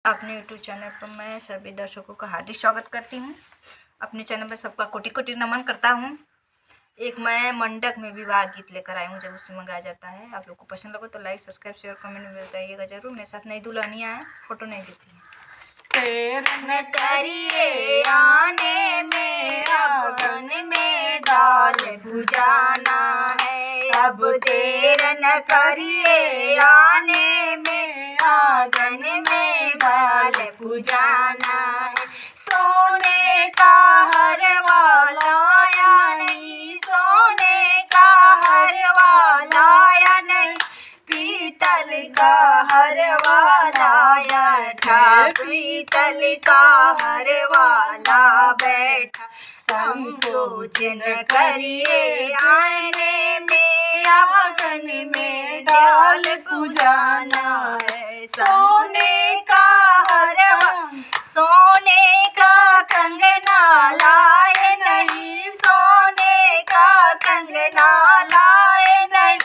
अपने YouTube channel पर मैं सभी दर्शकों का हार्दिक स्वागत करती हूँ। अपने चैनल पर सबका कोटि कोटि नमन करता हूँ। एक मैं मंडक में विवाह गीत लेकर आई हूँ, जब उससे मंगाया जाता है। आप लोग को पसंद लगे तो लाइक सब्सक्राइब शेयर कमेंट में बताइएगा जरूर। मेरे साथ नई दुल्हनिया है, फोटो नहीं देती है। न करिए आने में अगन में दाल भुजाना है, अब देर न करिए आने में आंगन में दाल भुजाना है। सोने का हर वाला या नहीं, सोने का हर वाला या नहीं, पीतल का हर वाला या पीतल का हर वाला बैठा। संकोच न करिए आने में आंगन में दाल भुजाना है। सोने का सोने का कंगना लाए नहीं, सोने का कंगना लाए नहीं,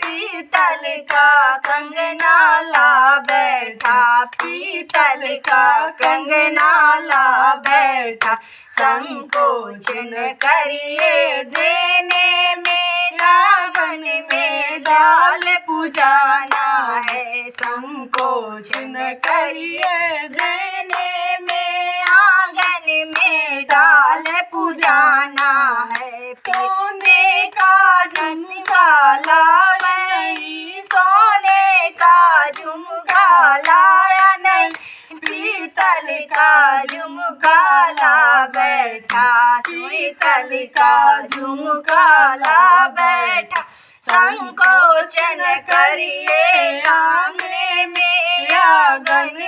पीतल का कंगना ला बैठा, पीतल का कंगना ला बैठा। संकोच न करिए देने में आंगन में दाल भुजाना है। संकोच न करिए देने में आंगन में दाल भुजाना है। सोने का झुमका लाया नहीं, सोने का झुमका लाया नहीं, पीतल का झुमका ला बैठा, पीतल का झुमका ला बैठा। संकोच न करिए आंगन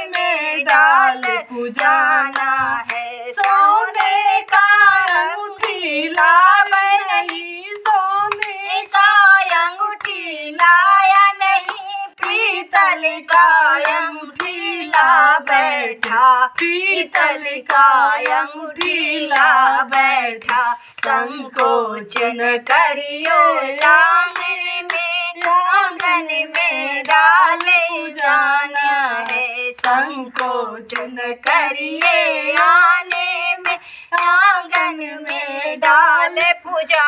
में दाल भुजाना है। सोने का अंगूठी लाया नहीं, सोने का अंगूठी लाया नहीं, पीतल का अंगूठी ला बैठा, पीतल का अंगूठी ला बैठा। संकोच न करियो आंगन में दाल भुजाना है। संकोच न करिए आने में आंगन में दाल भुजाना।